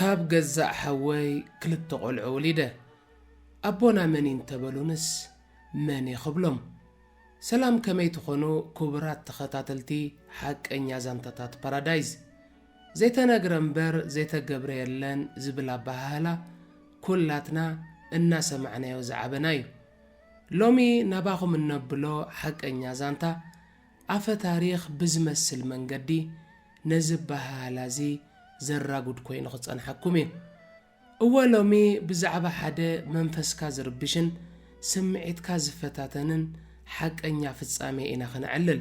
ካብ ገዛእ ሓወይ ክልተ ቆልዑ ወሊደ ኣቦና መን እንተበሉንስ መን ይኽብሎም ሰላም ከመይ ትኾኑ ክቡራት ተኸታተልቲ ሓቀኛ ዛንታታት ፓራዳይዝ ዘይተነግረ እምበር ዘይተገብረ የለን ዝብል ኣባሃህላ ኩላትና እናሰማዕናዮ ዝዓበና እዩ ሎሚ ናባኹም እነብሎ ሓቀኛ ዛንታ ኣፈ ታሪኽ ብዝመስል መንገዲ ነዚ ኣባሃህላዚ ዘራጉድ ኮይኑ ክጸንሐኩም እዩ እወ ሎሚ ብዛዕባ ሓደ መንፈስካ ዝርብሽን ስምዒትካ ዝፈታተንን ሓቀኛ ፍጻሜ ኢና ክንዕልል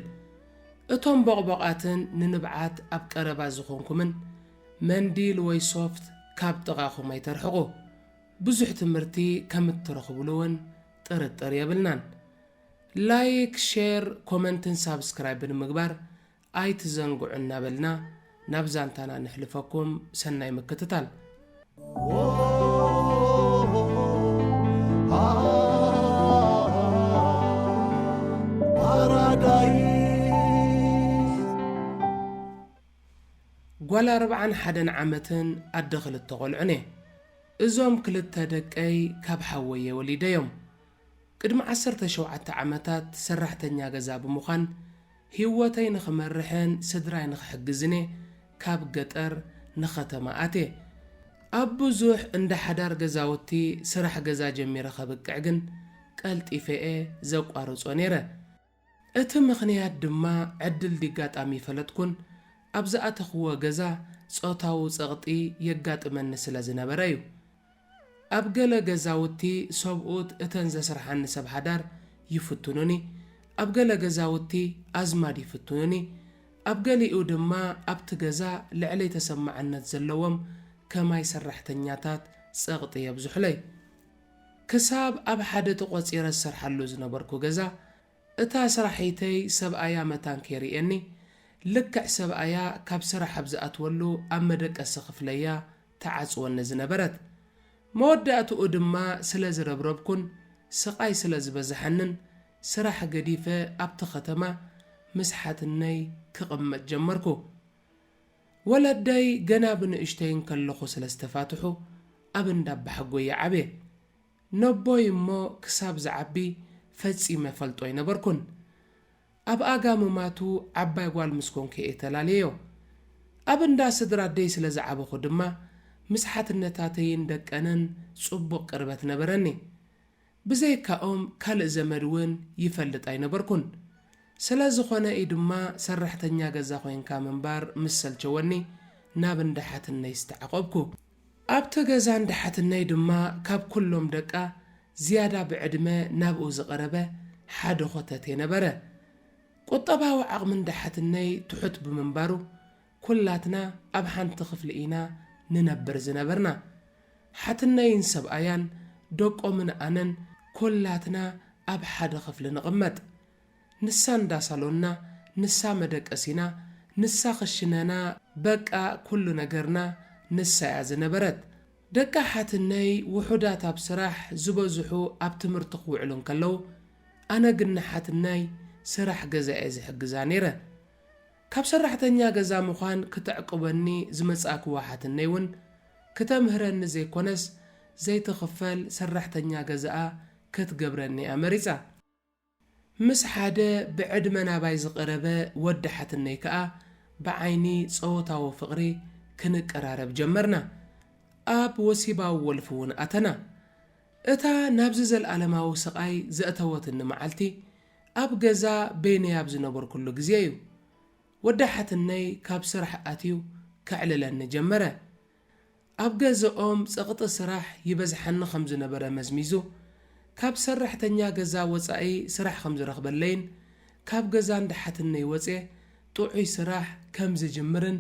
እቶም ቦቕቦቓትን ንንብዓት ኣብ ቀረባ ዝኾንኩምን መንዲል ወይ ሶፍት ካብ ጥቓኹም ኣይተርሕቑ ብዙሕ ትምህርቲ ከም እትረኽብሉውን ጥርጥር የብልናን ላይክ ሼር ኮመንትን ሳብስክራይብን ምግባር ኣይትዘንጉዑ እናበልና ናብ ዛንታና ንሕልፈኩም ሰናይ ምክትታል ጓል 41 ዓመትን ኣደ ክልተ ቆልዑን እዞም ክልተ ደቀይ ካብ ሓወየ ወሊደዮም ቅድሚ 17 ዓመታት ሰራሕተኛ ገዛ ብምዃን ህይወተይ ንኽመርሕን ስድራይ ንኽሕግዝን ካብ ገጠር ንኸተማ ኣቴ ኣብ ብዙሕ እንደ ሓዳር ገዛውቲ ስራሕ ገዛ ጀሚረ ኸብቅዕ ግን ቀልጢፈአ ዘቋርጾ ነይረ እቲ ምኽንያት ድማ ዕድል ዲጋጣሚ ፈለጥኩን ኣብ ዝኣተኽዎ ገዛ ጾታዊ ጸቕጢ የጋጥመኒ ስለ ዝነበረ እዩ ኣብ ገለ ገዛውቲ ሰብኡት እተን ዘስርሓኒ ሰብ ሓዳር ይፍትኑኒ ኣብ ገለ ገዛውቲ ኣዝማድ ይፍትኑኒ ኣብ ገሊኡ ድማ ኣብቲ ገዛ ልዕለይ ተሰማዕነት ዘለዎም ከማይ ሰራሕተኛታት ጸቕጢ የብዙሕለይ ክሳብ ኣብ ሓደ ተቖፂረ ዝሰርሓሉ ዝነበርኩ ገዛ እታ ስራሒተይ ሰብኣያ መታን ከይርየኒ ልክዕ ሰብኣያ ካብ ስራሕ ኣብ ዝኣትወሉ ኣብ መደቀሲ ክፍለያ ተዓጽወኒ ዝነበረት መወዳእትኡ ድማ ስለ ዝረብረብኩን ስቓይ ስለ ዝበዝሐንን ስራሕ ገዲፈ ኣብቲ ኸተማ ምስ ሓትነይ ክቕመጥ ጀመርኩ ወለደይ ገና ብንእሽተይን ከለኹ ስለ ዝተፋትሑ ኣብ እንዳባሓጎየ ዓበ ነቦይ እሞ ክሳብ ዝዓቢ ፈጺመ ፈልጦ ኣይነበርኩን ኣብ ኣጋምማቱ ዓባይ ጓል ምስ ኮንከ እየ ተላለዮ ኣብ እንዳ ስድራ ደይ ስለ ዝዓበኹ ድማ ምስ ሓትነታተይን ደቀነን ጽቡቕ ቅርበት ነበረኒ ብዘይካኦም ካልእ ዘመድ እውን ይፈልጥ ኣይነበርኩን ስለ ዝኾነ ድማ ሰራሕተኛ ገዛ ኮይንካ ምንባር ምስ ሰልቸወኒ ናብ እንዳ ሓትነይ ዝተዓቐብኩ ኣብቲ ገዛ እንዳ ሓትነይ ድማ ካብ ኩሎም ደቃ ዝያዳ ብዕድመ ናብኡ ዝቐረበ ሓደ ኾተት ነበረ ቁጠባዊ ዓቕሚ እንዳ ሓትነይ ትሑት ብምንባሩ ኩላትና ኣብ ሓንቲ ክፍሊ ኢና ንነብር ዝነበርና ሓትነይን ሰብኣያን ደቆምን ኣነን ኩላትና ኣብ ሓደ ክፍሊ ንቕመጥ ንሳ እንዳሳሎና ንሳ መደቀሲና ንሳ ክሽነና በቃ ኩሉ ነገርና ንሳ እያ ዝነበረት ደቃ ሓትነይ ውሑዳት ኣብ ስራሕ ዝበዝሑ ኣብ ትምህርቲ ክውዕሉ እንከለዉ ኣነ ግን ሓትነይ ስራሕ ገዛ እየ ዝሕግዛ ነይረ ካብ ሰራሕተኛ ገዛ ምዃን ክትዕቅበኒ ዝመጻእክዋ ሓትነይ እውን ክተምህረኒ ዘይኮነስ ዘይትኽፈል ሰራሕተኛ ገዛኣ ክትገብረኒ እያ መሪፃ ምስ ሓደ ብዕድመ ናባይ ዝቐረበ ወዲ ሓትነይ ከዓ ብዓይኒ ጸወታዊ ፍቕሪ ክንቀራረብ ጀመርና ኣብ ወሲባዊ ወልፊ እውን ኣተና እታ ናብዚ ዘለኣለማዊ ስቓይ ዘእተወትኒ መዓልቲ ኣብ ገዛ በይነይ ኣብ ዝነበርኩሉ ግዜ እዩ ወዲ ሓትነይ ካብ ስራሕ ኣትዩ ክዕልለኒ ጀመረ ኣብ ገዛኦም ጸቕጢ ስራሕ ይበዝሐኒ ከም ዝነበረ መዝሚዙ ካብ ሰራሕተኛ ገዛ ወፃኢ ስራሕ ከም ዝረኽበለይን ካብ ገዛ እንዳ ሓትነይ ወፄ ጥዑይ ስራሕ ከም ዝጅምርን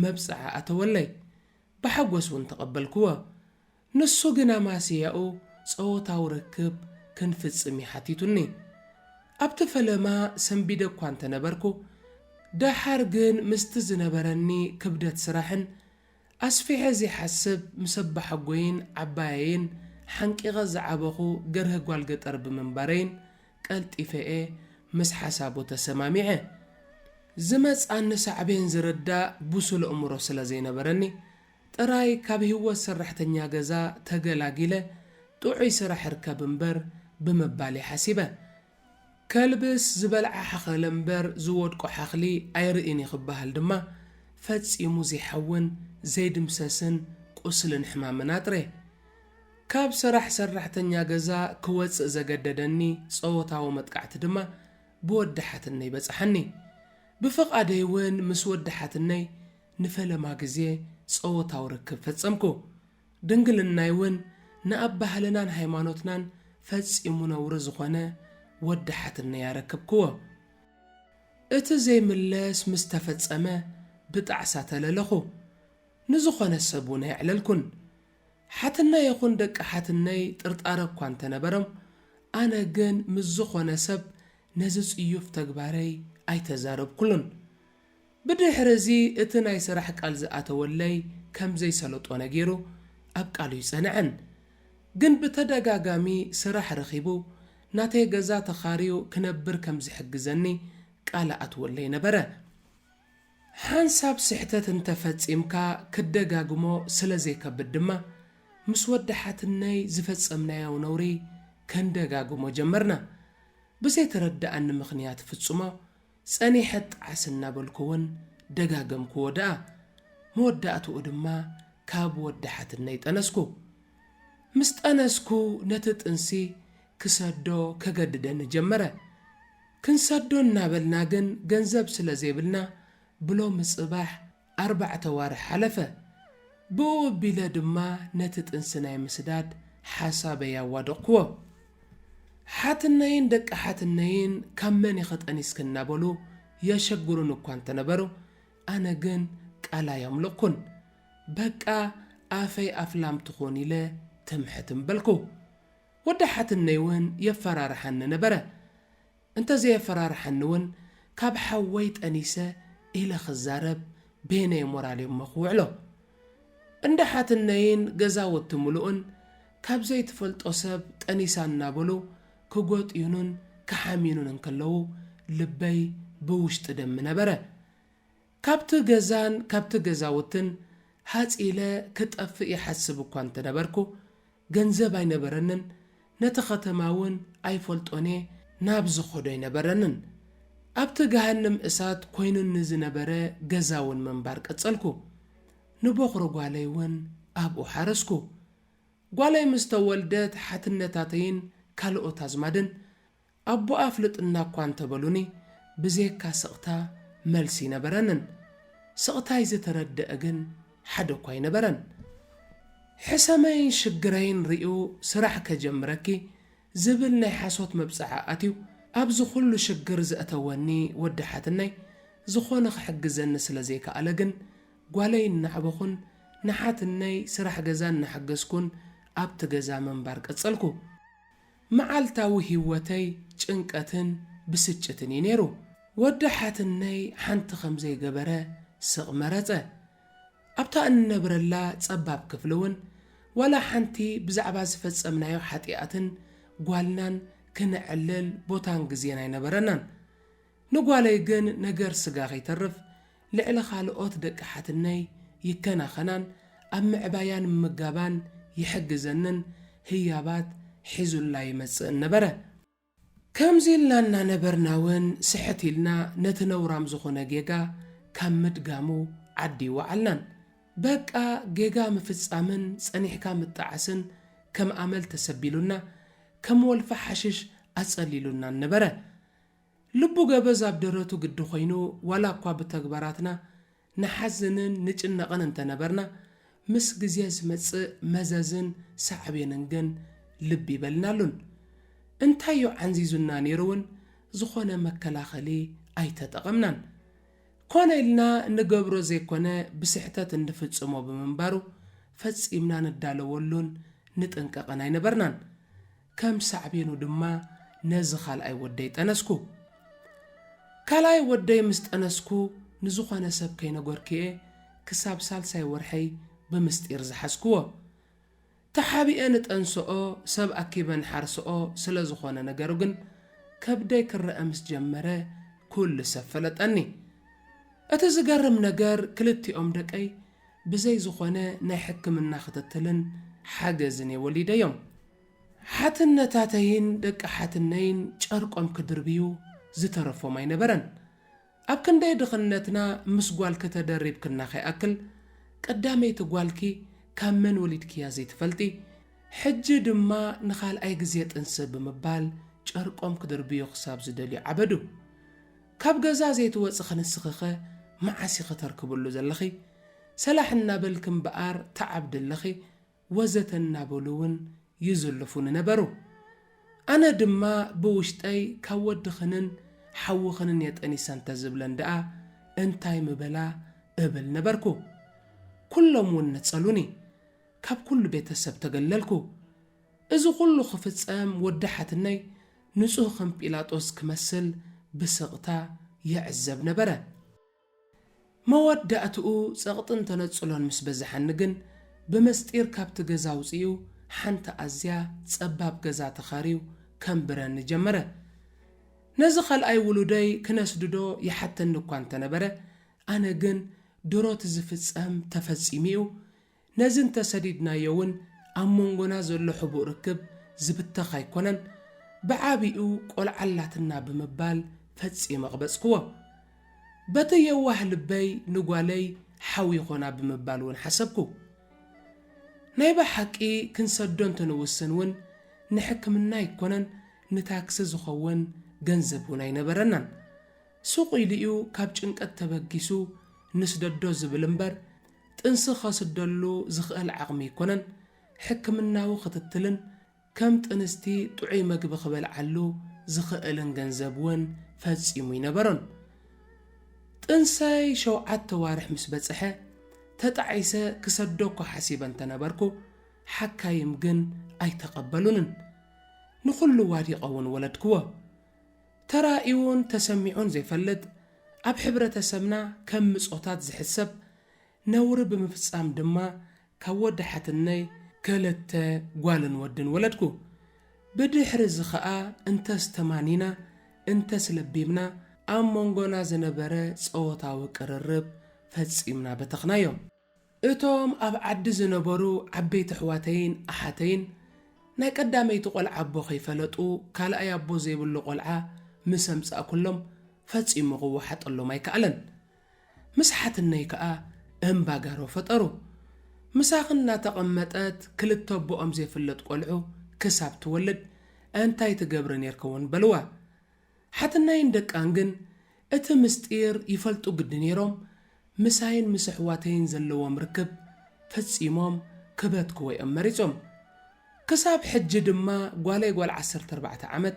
መብፅዓ ኣተወለይ ብሓጎስ እውን ተቐበልክዎ ንሱ ግን ኣማስያኡ ጸወታዊ ርክብ ክንፍጽም ይሓቲቱኒ ኣብቲ ፈለማ ሰንቢደ እኳ እንተነበርኩ ዳሓር ግን ምስቲ ዝነበረኒ ክብደት ስራሕን ኣስፊሐ ዘይሓስብ ምስ ኣባሓጎይን ዓባየይን ሓንቂቐ ዝዓበኹ ገርህ ጓል ገጠር ብምንባረይን ቀልጢፈአ ምስ ሓሳቡ ተሰማሚዐ ዝመጻኒ ሳዕቤን ዝርዳእ ብሱል እምሮ ስለ ዘይነበረኒ ጥራይ ካብ ህይወት ሰራሕተኛ ገዛ ተገላጊለ ጥዑይ ስራሕ ርከብ እምበር ብምባል ሓሲበ ከልብስ ዝበልዓ ሓኸለ እምበር ዝወድቆ ሓኽሊ ኣይርኢን ይኽበሃል ድማ ፈጺሙ ዘይሐውን ዘይድምሰስን ቁስልን ሕማምን ኣጥረ ካብ ስራሕ ሰራሕተኛ ገዛ ክወፅእ ዘገደደኒ ጸወታዊ መጥቃዕቲ ድማ ብወድሓትነይ በጽሐኒ ብፍቓደይ እውን ምስ ወድሓትነይ ንፈለማ ግዜ ጸወታዊ ርክብ ፈጸምኩ ድንግልናይ እውን ንኣብ ባህልናን ሃይማኖትናን ፈጺሙ ነውሪ ዝኾነ ወድሓትነይ ያረክብክዎ እቲ ዘይምለስ ምስ ተፈጸመ ብጣዕሳ ተለለኹ ንዝኾነ ሰብ እውን ኣይዕለልኩን ሓትነይ ይኹን ደቂ ሓትነይ ጥርጣረ እኳ እንተነበሮም ኣነ ግን ምስ ዝኾነ ሰብ ነዚ ጽዩፍ ተግባረይ ኣይተዛረብኩሉን ብድሕሪ እዚ እቲ ናይ ስራሕ ቃል ዝኣተወለይ ከም ዘይሰለጦ ነጊሩ ኣብ ቃሉ ይጸንዐን ግን ብተደጋጋሚ ስራሕ ረኺቡ ናተይ ገዛ ተኻርዩ ክነብር ከም ዝሕግዘኒ ቃል ኣትወለይ ነበረ ሓንሳብ ስሕተት እንተፈጺምካ ክደጋግሞ ስለ ዘይከብድ ድማ ምስ ወድሓትነይ ዝፈጸምናዮ ነውሪ ከንደጋግሞ ጀመርና ብዘይተረድኣኒ ምኽንያት ፍጹሞ ጸኒሐ ጣዓስ እናበልኩውን ደጋገምክዎ ደኣ መወዳእትኡ ድማ ካብ ወድሓትነይ ጠነስኩ ምስ ጠነስኩ ነቲ ጥንሲ ክሰዶ ከገድደኒ ጀመረ ክንሰዶ እናበልና ግን ገንዘብ ስለ ዘይብልና ብሎ ምጽባሕ 4 ዋርሕ ሓለፈ ብኡ ቢለ ድማ ነቲ ጥንሲ ናይ ምስዳድ ሓሳበይ ኣዋደቕክዎ ሓትነይን ደቂ ሓትነይን ካብ መን ይኸጠኒስክ እናበሉ የሸግሩን እኳ እንተነበሩ ኣነ ግን ቃላይ ኣምልቕኩን በቃ ኣፈይ ኣፍላም ትኾን ኢለ ትምሕት እምበልኩ ወዲ ሓትነይ እውን የፈራርሐኒ ነበረ እንተዘየፈራርሐኒ እውን ካብ ሓወይ ጠኒሰ ኢለ ክዛረብ ቤነይ ሞራልዮም መኽውዕሎ እንደ ሓትነይን ገዛወቲ ምሉእን ካብ ዘይትፈልጦ ሰብ ጠኒሳ እናበሉ ክጎጥዩንን ክሓሚኑን እንከለዉ ልበይ ብውሽጢ ደም ነበረ ካብቲ ገዛን ካብቲ ገዛውትን ሓጺለ ክጠፍእ ይሓስብ እኳ እንተነበርኩ ገንዘብ ኣይነበረንን ነቲ ኸተማ እውን ኣይፈልጦኔ ናብ ዝኸዶ ኣይነበረንን ኣብቲ ገሃንም እሳት ኮይኑኒ ዝነበረ ገዛውን መንባር ቀጸልኩ ንበኽሪ ጓለይ እውን ኣብኡ ሓረስኩ ጓለይ ምስ ተወልደት ሓትነታተይን ካልኦት ኣዝማድን ኣቦኣ ፍልጥና እኳ እንተበሉኒ ብዘይካ ስቕታ መልሲ ነበረንን ስቕታይ ዝተረድአ ግን ሓደ እኳ ኣይነበረን ሕሰመይን ሽግረይን ርኡ ስራሕ ከጀምረኪ ዝብል ናይ ሓሶት መብፅዓ ኣትዩ ኣብዚ ኩሉ ሽግር ዘእተወኒ ወዲ ሓትነይ ዝኾነ ክሕግዘኒ ስለ ዘይከኣለ ግን ጓለይ እናዕበኹን ንሓትነይ ስራሕ ገዛ እናሓገዝኩን ኣብቲ ገዛ መንባር ቀጸልኩ መዓልታዊ ህይወተይ ጭንቀትን ብስጭትን እዩ ነይሩ ወዲ ሓትነይ ሓንቲ ከም ዘይገበረ ስቕ መረጸ ኣብታ እንነብረላ ጸባብ ክፍሊ እውን ወላ ሓንቲ ብዛዕባ ዝፈጸምናዮ ሓጢኣትን ጓልናን ክንዕልል ቦታን ግዜን ኣይነበረናን ንጓለይ ግን ነገር ስጋ ኸይተርፍ ልዕሊ ካልኦት ደቂ ሓትነይ ይከናኸናን ኣብ ምዕባያን ምጋባን ይሕግዘንን ህያባት ሒዙላ ይመጽእ ነበረ ከምዚ ኢልና እናነበርና እውን ስሕት ኢልና ነቲ ነውራም ዝኾነ ጌጋ ካብ ምድጋሙ ዓዲ ይወዓልናን በቃ ጌጋ ምፍጻምን ጸኒሕካ ምጣዓስን ከም ኣመል ተሰቢሉና ከም ወልፋ ሓሽሽ ኣጸሊሉና ነበረ ልቡ ገበዝ ኣብ ደረቱ ግዲ ኮይኑ ዋላ እኳ ብተግባራትና ንሓዝንን ንጭነቕን እንተነበርና ምስ ግዜ ዝመጽእ መዘዝን ሳዕቤንን ግን ልቢ ይበልናሉን እንታይ ዮ ዓንዚዙና ነይሩውን ዝኾነ መከላኸሊ ኣይተጠቐምናን ኮነ ኢልና ንገብሮ ዘይኮነ ብስሕተት እንፍጽሞ ብምንባሩ ፈጺምና ንዳለወሉን ንጥንቀቐን ኣይነበርናን ከም ሳዕቤኑ ድማ ነዚ ካልኣይ ወደይ ጠነስኩ ካልኣይ ወደይ ምስ ጠነስኩ ንዝኾነ ሰብ ከይነገርክየ ክሳብ ሳልሳይ ወርሐይ ብምስጢር ዝሓስክዎ ተሓቢአ ንጠንስኦ ሰብ ኣኪበን ሓርስኦ ስለ ዝኾነ ነገሩ ግን ከብደይ ክረአ ምስ ጀመረ ኩሉ ሰብ ፈለጠኒ እቲ ዝገርም ነገር ክልቲኦም ደቀይ بزي زخونة نحكم الناختتلن حاجزن يوليديهم حتى تاتين دك حتنين شارقهم كدربيو زترفو ما ينبرن أبكن داي دخلنتنا مسقوال كتدرب كنا خي أكل قدامي تقوالكي كامن وليد كيازي تفلتي حج دما نخال أي قزيت انسب مبال شارقهم كدربيو خساب زدلي عبدو كاب قزازي توسخن السخخة معاسي خطر كبولو زلخي سلاحنا بالكم بقار تعبد اللخي وزتنا بولون يزلفون نبرو أنا دما بوشتاي كود خنن حو خنن يتأني سانتا زبلن دقا انتاي مبلا قبل نبركو كلهم ونتسألوني كاب كل بيت السب تقللكو إذو كله خفت سام ودحتني نسوخم بيلاطوس كمسل بسقطا يعزب نبرا مودأتو سقطن تنتسألون مسبزحن نجن بمستير كاب تجزاوزيو حنت أزيا تسبب جزا تخاريو كم بران جمرة نزخل أي ولودي كنسددو يحتى نكوان تنبرة أنا جن دروت زفت أم تفسيميو نزن تسديدنا يون أمونغونا زلو حبو ركب زبت خايكونن بعابيو قول علاتنا بمبال فتسي مغبس كوا بتا يواه لبي نقوالي حاوي خونا بمبالون حسبكو نايبا حقي كنسدون تنوسنون نحكمنا يكونن نتاكس زخون جنزبونا ينبرنن سوق يليو كابجنك التبقيسو نسددو زبلنبر تنسخ سدلو زخال عقمي يكونن حكمنا وختتلن كم تنستي تعي مقب خبال علو زخالن جنزبون فاتسيمو ينبرن تنساي شوعات توارح مسبتسحة تتعيسى كسدوكو حسيبا تنبركو حكا يمجن أي تقبلون نخلو وادي قوون ولدكوا ترائيون تسمعون زي فلد أب حبرة تسمنا كم مسقطات زي حسب نور بمفصام دما كود حتني كالت قوالن ودن ولدكو بدي حرز خاء انت استمانينا انت سلبيمنا أمونغونا زنبرة صوتا وكررب فاتسيمنا بتخنايو اتوم أب عد زنبرو عبيت حواتين أحاتين ناي قدامي تقول عبو خيفلتو كالا يابو زي بلو قلعا مسمس أكلهم فاتسيمو غوحات اللو ما يكالن مسحات النيكا انباقارو فترو مساخنا تقمتات كلتو بو أمزي فلت قلعو كساب تولد انتاي تقبرن يركون بلوا حتى ناين دك أنجن اتمستير يفلتو قدنيروم مساين مسحواتين زلوا مركب فاتسيموم كباتكو ويأمريتهم كساب حج دما قوالي قوال 14 عمد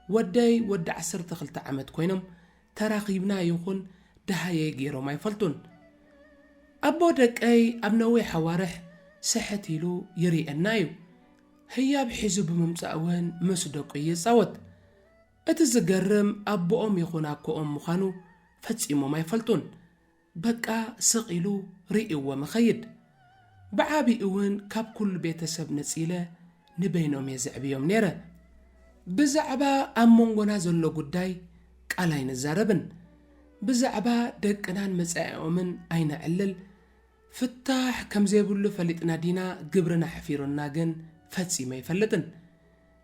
وداي ود 10 عمد كوينم تراقيبنا يخون دهايا جيرو ما يفلتون أبو دك أي أبنوي حوارح سحتيلو يري النايو هي بحيزو بممساوين مسدوك يصوت اتزقرم أبو أم يخوناكو أم مخانو فاتسيمو ما يفلتون بقى سقيلو رئيو ومخيد بعابي اوين كاب كل بيتسب نسيلة نبينهم يزعبيهم نيرة بزعبا أمونغونا زلو قداي كالاين الزاربن بزعبا دكنان مسعيومن أين علل فتاح كم زيبولو فلتنا دينا قبرنا حفيرنا جن فاتسي ما يفلتن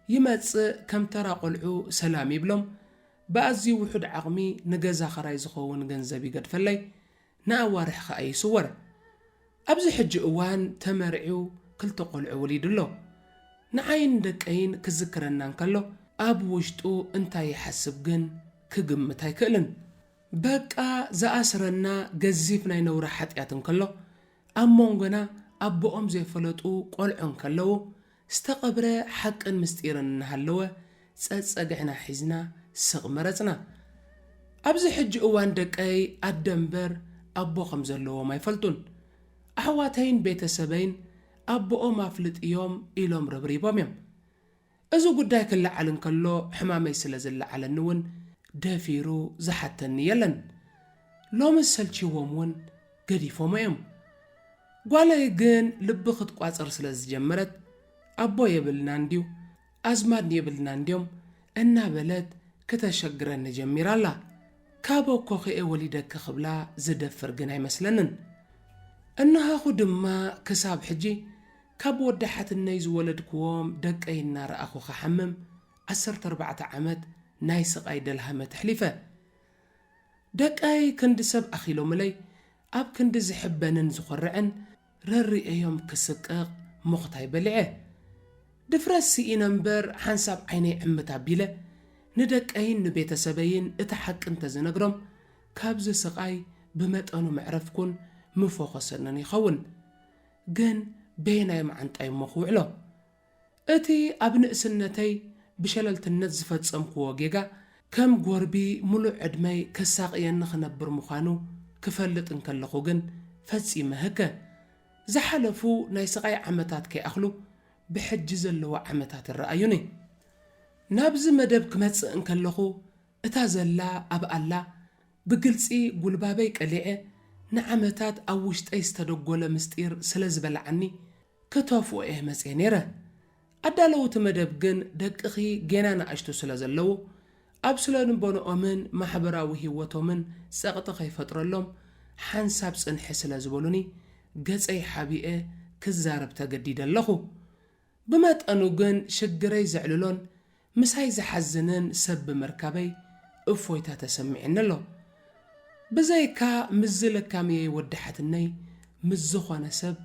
يماتس كم ترى قلعو سلامي بلوم بأزي وحد عقمي نجازا خراي زخون جنزبي قد فلي ناوارح خاي صور أبزي حج أوان تمرعو كل تقلعو وليد الله نعين دكاين كذكرنا نكالو أبو وجتو انتا يحسب جن كقمتاي كألن بقى زأسرنا قزيفنا ينورا حتياتن كالو أمونغنا أبو أم زي فلطو قلعون كالو استقبر حق مستيرن نهالوه سأجعنا حزنا سغمرتنا أبزي حج أوان دكاي الدنبر أبو خمزلو ما يفلتون أحواتين بيت سبين أبو ما فلت يوم إلوم ربريبوم يوم أزو قداك اللعلن كالو حمامي سلزل على النون دافيرو زحتن يلن لو مسلشي ومون قريفو ميم قوالا يقين لبخت قواصر سلز جمرت أبو يبلنانديو أزماد يبلنانديوم إنا بلد كتشقرن جميرالا كابو كوخي وليدك خبلا زدفر قناي مسلنن እንሃኹ ድማ ክሳብ ሕጂ ካብ ወዳሓትነይ ዝወለድክዎም ደቀይ እናረኣኹ ኸሓምም 14 ዓመት ናይ ስቓይ ደልሃመት ኣሕሊፈ ደቀይ ክንዲ ሰብ ኣኺሎምለይ ኣብ ክንዲ ዝሕበንን ዝኾርዕን ረሪአዮም ክስቅቕ ሙኽታይ በልዐ ድፍረስ ሲኢነ እምበር ሓንሳብ ዓይነይ ዕምት ኣቢለ ንደቀይን ንቤተሰበይን እቲ ሓቂ እንተዝነግሮም ካብዚ ስቓይ ብመጠኑ መዕረፍኩን ምፎኸሰንን ይኸውን ግን በየናይ መዓንጣይ እሞ ክውዕሎ እቲ ኣብ ንእስነተይ ብሸለልትነት ዝፈጸምክዎ ጌጋ ከም ጎርቢ ሙሉእ ዕድመይ ከሳቕየኒ ክነብር ምዃኑ ክፈልጥ እንከለኹ ግን ፈጺመ ህከ ዝሓለፉ ናይ ስቓይ ዓመታት ከይኣኽሉ ብሕጂ ዘለዎ ዓመታት ይረኣዩኒ ናብዚ መደብ ክመጽእ እንከለኹ እታ ዘላ ኣብ ኣላ ብግልፂ ጉልባበይ ቀሊዐ ንዓመታት ኣብ ውሽጠይ ዝተደጎለ ምስጢር ስለ ዝበልዓኒ ከተፍኦ እየ መጽየ ነይረ ኣዳለውቲ መደብ ግን ደቅኺ ጌና ንኣሽቱ ስለ ዘለዉ ኣብ ስለንበንኦምን ማሕበራዊ ህይወቶምን ጸቕጢ ከይፈጥረሎም ሓንሳብ ጽንሒ ስለ ዝበሉኒ ገጸይ ሓቢኤ ክዛረብ ተገዲደ ኣለኹ ብመጠኑ ግን ሽግረይ ዘዕልሎን ምሳይ ዝሓዝንን ሰብ ብምርካበይ እፎይታ ተሰሚዕኒ ኣሎ ብዘይካ ምስ ዝለካምየይ ወዳሓትነይ ምስ ዝኾነ ሰብ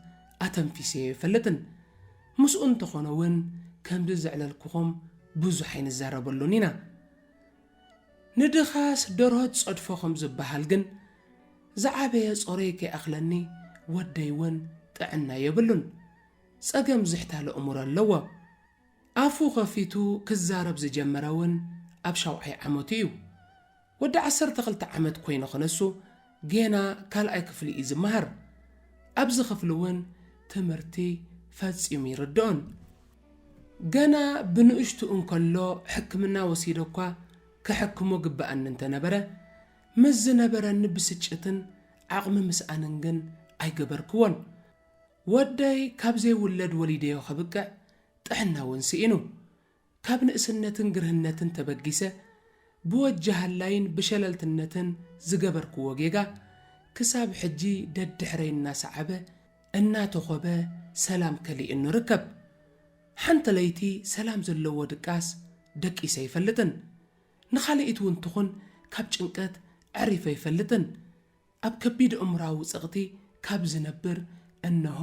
ኣተንፊስየ ይፈልጥን ምስኡ እንተኾነ እውን ከምዚ ዘዕለልክኹም ብዙሕ ኣይንዛረበሉን ኢና ንድኻስ ደርሆት ጸድፎ ከም ዝበሃል ግን ዝዓበየ ጾረይ ከይኣኽለኒ ወደይ እውን ጥዕና የብሉን ጸገም ዝሕታለ እሙር ኣለዎ ኣፉ ኸፊቱ ክዛረብ ዝጀመረ እውን ኣብ 7ይ ዓመቱ እዩ ወዲ 12 ዓመት ኮይኑ ኽነሱ ጌና ካልኣይ ክፍሊ እዩ ዝመሃር ኣብዚ ክፍሊ እውን ትምህርቲ ፈጺሙ ይርድኦን ገና ብንእሽቱ እንከሎ ሕክምና ወሲደ እኳ ክሕክሞ ግብኣኒ እንተነበረ ምስ ዝነበረኒ ብስጭትን ዓቕሚ ምስኣንን ግን ኣይገበርክዎን ወደይ ካብ ዘይውለድ ወሊደዮ ኸብቅዕ ጥዕና እውን ስኢኑ ካብ ንእስነትን ግርህነትን ተበጊሰ ብወጃሃላይን ብሸለልትነትን ዝገበርክዎ ጌጋ ክሳብ ሕጂ ደድሕረይ እናሰዓበ እናተኾበ ሰላም ከሊእ ንርከብ ሓንቲ ለይቲ ሰላም ዘለዎ ድቃስ ደቂሰ ይፈልጥን ንኻልኢት እውን ትኹን ካብ ጭንቀት ዕሪፈ ይፈልጥን ኣብ ከቢድ እምራዊ ጸቕቲ ካብ ዝነብር እንሆ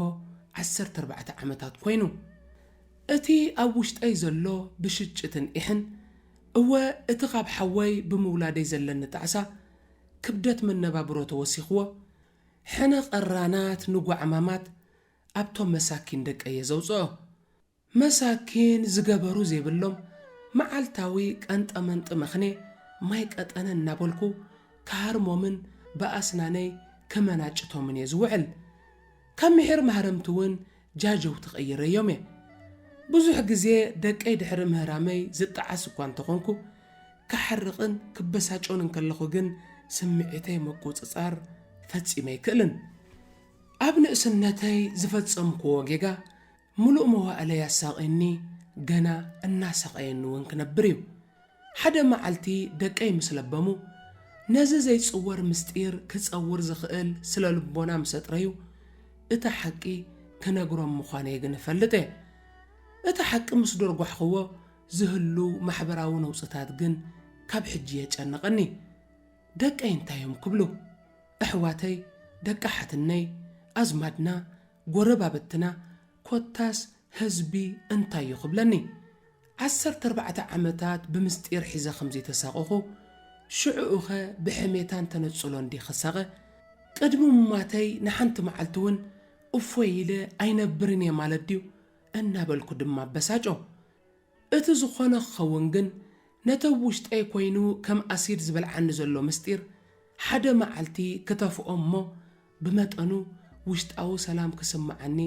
14 ዓመታት ኮይኑ እቲ ኣብ ውሽጠይ ዘሎ ብሽጭትን ኢሕን እወ እቲ ካብ ሓወይ ብምውላደይ ዘለኒ ጣዕሳ ክብደት መነባብሮ ተወሲኽዎ ሕነ ቐራናት ንጓዕማማት ኣብቶም መሳኪን ደቀየ ዘውፅኦ መሳኪን ዝገበሩ ዘይብሎም መዓልታዊ ቀንጠመንጢ መኽኔ ማይ ቀጠነ እናበልኩ ካሃርሞምን ብኣስናነይ ከመናጭቶምን እየ ዝውዕል ካብ ምሕር ማህረምቲ እውን ጃጀው ትቐይረዮም እየ ብዙሕ ግዜ ደቀይ ድሕሪ ምህራመይ ዝጠዓስ እኳ እንተኾንኩ ክሓርቕን ክበሳጮን እንከለኹ ግን ስምዒተይ መቆፅጻር ፈጺመ ይክእልን ኣብ ንእስነተይ ዝፈጸምክዎ ጌጋ ሙሉእ መዋእለይ ኣሳቒኒ ገና እናሰቐየኒ እውን ክነብር እዩ ሓደ መዓልቲ ደቀይ ምስ ለበሙ ነዚ ዘይጽወር ምስጢር ክጸውር ዝኽእል ስለ ልቦና ምሰጥረዩ እቲ ሓቂ ክነግሮም ምዃነይ ግን እፈልጥ እየ እቲ ሓቂ ምስ ደርጓሕኽዎ ዝህሉ ማሕበራዊ ነውፅታት ግን ካብ ሕጂ የጨንቐኒ ደቀይ እንታዮም ክብሉ ኣሕዋተይ ደቃሓትነይ ኣዝማድና ጎረባበትና ኮታስ ህዝቢ እንታይ ይኽብለኒ 14 ዓመታት ብምስጢር ሒዘ ከምዚ ተሳቐኹ ሽዑኡኸ ብሕሜታን ተነጽሎ እንዲ ኸሳቐ ቅድሚ ምማተይ ንሓንቲ መዓልቲ እውን እፎይ ኢለ ኣይነብርን እየ ማለት ድዩ እናበልኩ ድማ በሳጮ እቲ ዝኾነ ክኸውን ግን ነቲ ውሽጠይ ኮይኑ ከም ኣሲድ ዝበልዓኒ ዘሎ ምስጢር ሓደ መዓልቲ ከተፍኦ እሞ ብመጠኑ ውሽጣዊ ሰላም ክስምዓኒ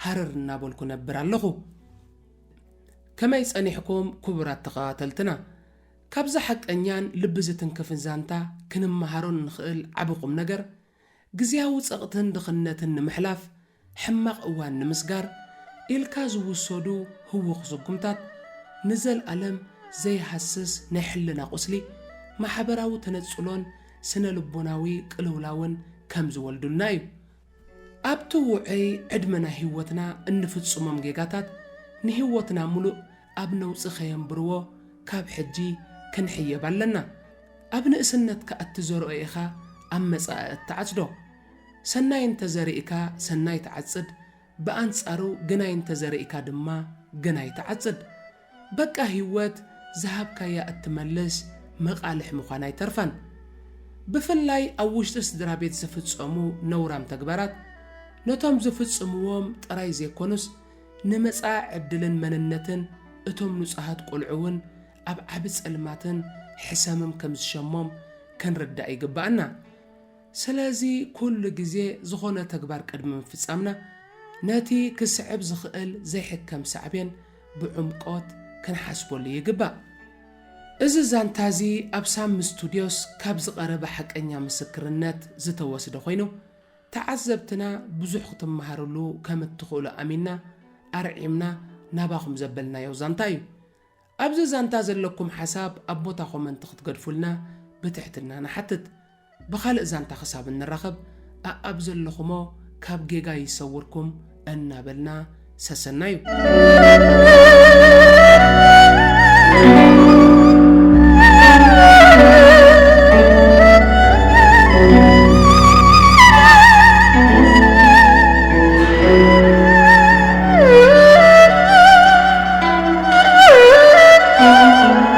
ሃረር እናበልኩ ነብር ኣለኹ ከመይ ጸኒሕኩም ክቡራት ተኸታተልትና ካብዛ ሓቀኛን ልቢ ዝትንክፍን ዛንታ ክንመሃሮን ንኽእል ዓቢ ቁም ነገር ግዝያዊ ጸቕትን ድኽነትን ንምሕላፍ ሕማቕ እዋን ንምስጋር ኢልካ ዝውሰዱ ህውኽ ስጉምታት ንዘለኣለም ዘይሃስስ ናይ ሕልና ቁስሊ ማሕበራዊ ተነጽሎን ስነ ልቦናዊ ቅልውላውን ከም ዝወልዱልና እዩ أبتوعي عدمنا هيوتنا انفتصمم جيجاتات نهيوتنا ملو أبنو صخيم برو كاب حجي كنحيب لنا أبن إسنت كأتزور إيخا أمس التعجدو سناين تزريئكا سناي تعصد بأنصارو جناين تزريئكا دما جناي تعصد بقى هيوت ذهبك يا أتملس مقالح مخاناي ترفن بفلاي أوشت سدرا بيت زفتصمو نورام تكبرات نتوم زفتصموهم طراي زيكونس نمصا عدلن مننتن اتوم نصحات قلعون اب عبص علماتن حسامم كم زشمم كنردا يغبانا سلازي كل غزي زخونه تكبار قدم فصامنا ناتي كسعب زخال زي حكم سعبين بعمقات كنحسبولي يغبا إذ زانتازي أبسام استوديوس كابز قرب حقنيا مسكرنات زتوسد خوينو تعذبتنا بزح ختم مهارلو كم تخول أمينا أرعمنا نباخم زبلنا يو زانتايو أبز زانتاز لكم حساب أبوتاخم من تخت قرفلنا بتحتنا نحتت بخالق زانتا خساب النرخب أبز لخمو كاب جيجا يصوركم أن بلنا سسنايو